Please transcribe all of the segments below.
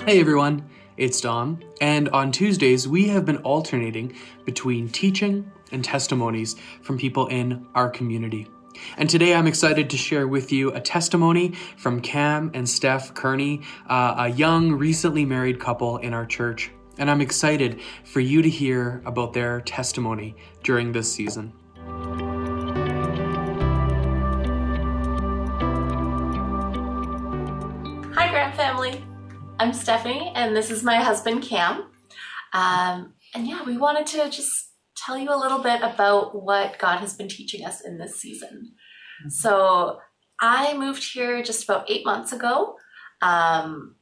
Hey everyone, it's Dom, and on Tuesdays we have been alternating between teaching and testimonies from people in our community. And today I'm excited to share with you a testimony from Cam and Steph Kerney, a young, recently married couple in our church. And I'm excited for you to hear about their testimony during this season. Hi, Grant family. I'm Stephanie, and this is my husband, Cam. We wanted to just tell you a little bit about what God has been teaching us in this season. So I moved here just about 8 months ago, and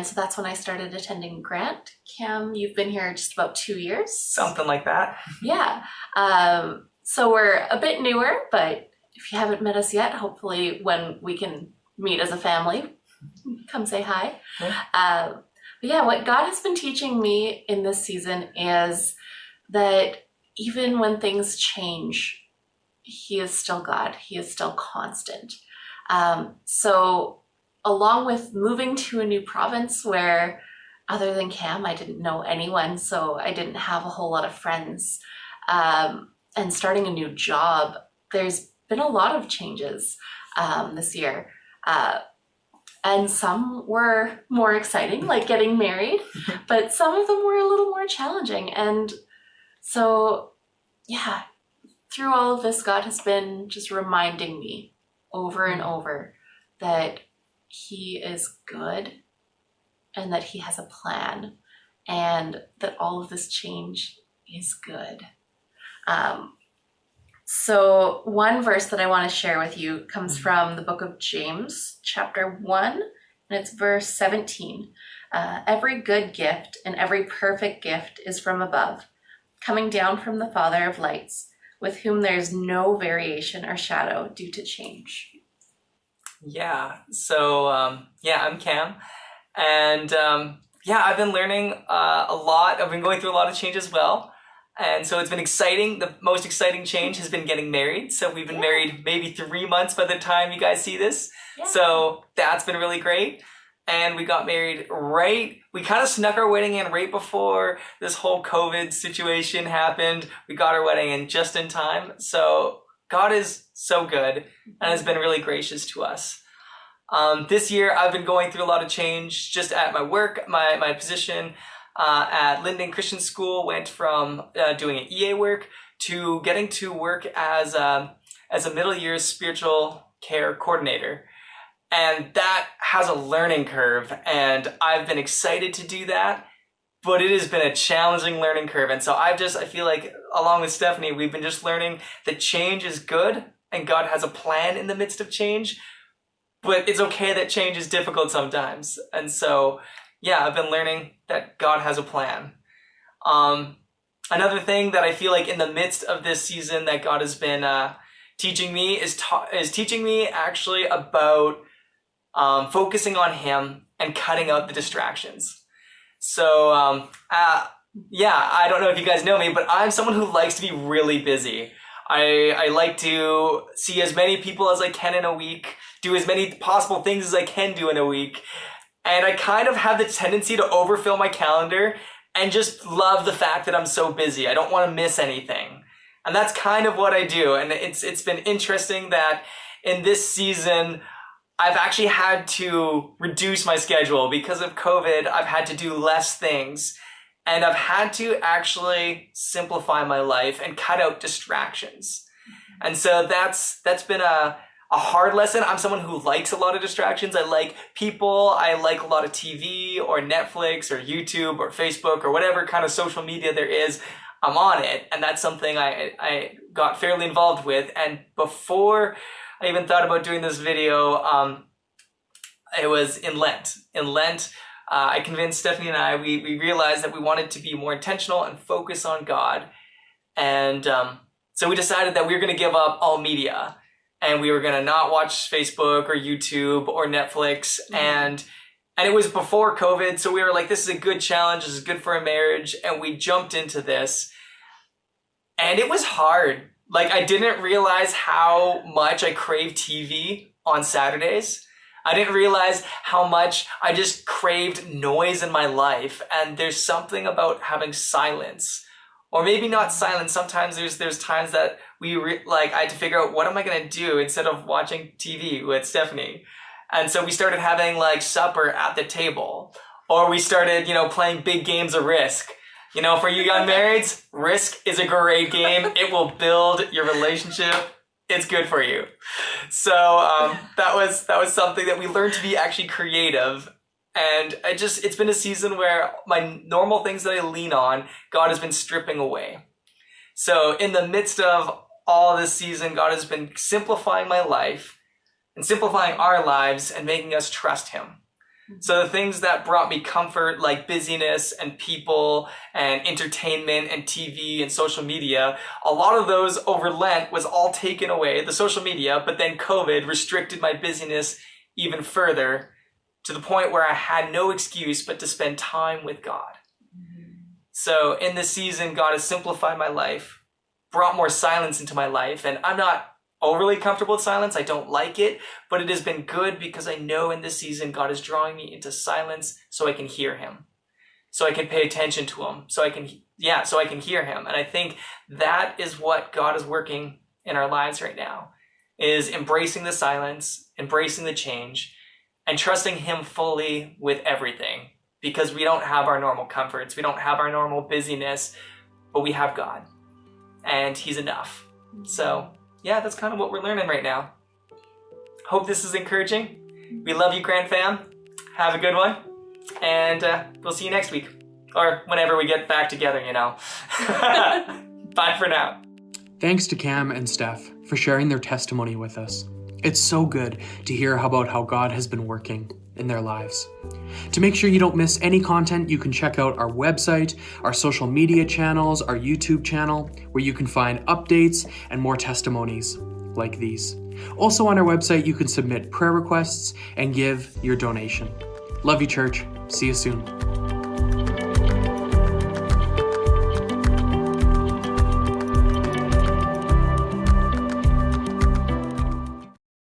so that's when I started attending Grant. Cam, you've been here just about 2 years. Something like that. Yeah. So we're a bit newer, but if you haven't met us yet, hopefully when we can meet as a family, come say hi. Yeah. What God has been teaching me in this season is that even when things change, He is still God. He is still constant. So along with moving to a new province where, other than Cam, I didn't know anyone, so I didn't have a whole lot of friends, and starting a new job, there's been a lot of changes this year. And some were more exciting, like getting married, but some of them were a little more challenging. And so, through all of this, God has been just reminding me over and over that He is good and that He has a plan and that all of this change is good. So one verse that I want to share with you comes from the book of James, chapter 1, and it's verse 17. Every good gift and every perfect gift is from above, coming down from the Father of lights, with whom there is no variation or shadow due to change. Yeah. So, I'm Cam. And I've been learning a lot. I've been going through a lot of change as well. And so it's been exciting. The most exciting change has been getting married. So we've been married maybe 3 months by the time you guys see this. Yeah. So that's been really great. And we got married we kind of snuck our wedding in right before this whole COVID situation happened. We got our wedding in just in time. So God is so good and has been really gracious to us. This year I've been going through a lot of change just at my work, my position. At Linden Christian School, went from doing an EA work to getting to work as a middle year spiritual care coordinator. And that has a learning curve, and I've been excited to do that, but it has been a challenging learning curve. And so I feel like, along with Stephanie, we've been just learning that change is good and God has a plan in the midst of change, but it's okay that change is difficult sometimes. And so I've been learning that God has a plan. Another thing that I feel like in the midst of this season that God has been teaching me is teaching me actually about focusing on Him and cutting out the distractions. So I don't know if you guys know me, but I'm someone who likes to be really busy. I like to see as many people as I can in a week, do as many possible things as I can do in a week. And I kind of have the tendency to overfill my calendar and just love the fact that I'm so busy. I don't want to miss anything. And that's kind of what I do. And it's been interesting that in this season, I've actually had to reduce my schedule because of COVID. I've had to do less things. And I've had to actually simplify my life and cut out distractions. And so that's been a hard lesson. I'm someone who likes a lot of distractions. I like people. I like a lot of TV or Netflix or YouTube or Facebook or whatever kind of social media there is. I'm on it. And that's something I got fairly involved with. And before I even thought about doing this video, it was in Lent. In Lent, I convinced Stephanie and I, we realized that we wanted to be more intentional and focus on God. And so we decided that we were going to give up all media. And we were going to not watch Facebook or YouTube or Netflix. And it was before COVID. So we were like, this is a good challenge. This is good for a marriage. And we jumped into this. And it was hard. Like, I didn't realize how much I crave TV on Saturdays. I didn't realize how much I just craved noise in my life. And there's something about having silence, or maybe not silence. Sometimes there's times that I had to figure out, what am I going to do instead of watching TV with Stephanie? And so we started having like supper at the table, or we started, playing big games of Risk. For you young marrieds, Risk is a great game. It will build your relationship. It's good for you. So that was something that we learned to be actually creative. And it's been a season where my normal things that I lean on, God has been stripping away. So in the midst of all this season, God has been simplifying my life and simplifying our lives and making us trust him. So the things that brought me comfort, like busyness and people and entertainment and TV and social media, a lot of those over Lent was all taken away, the social media, but then COVID restricted my busyness even further, to the point where I had no excuse but to spend time with God. So in this season, God has simplified my life, brought more silence into my life, and I'm not overly comfortable with silence. I don't like it, but it has been good because I know in this season God is drawing me into silence so I can hear him, so I can pay attention to him, so I can hear him. And I think that is what God is working in our lives right now, is embracing the silence, embracing the change, and trusting him fully with everything, because we don't have our normal comforts, we don't have our normal busyness, but we have God, and he's enough. So yeah, that's kind of what we're learning right now. Hope this is encouraging. We love you, Grand Fam. Have a good one. And we'll see you next week. Or whenever we get back together, Bye for now. Thanks to Cam and Steph for sharing their testimony with us. It's so good to hear about how God has been working in their lives. To make sure you don't miss any content, you can check out our website, our social media channels, our YouTube channel, where you can find updates and more testimonies like these. Also on our website, you can submit prayer requests and give your donation. Love you, church. See you soon.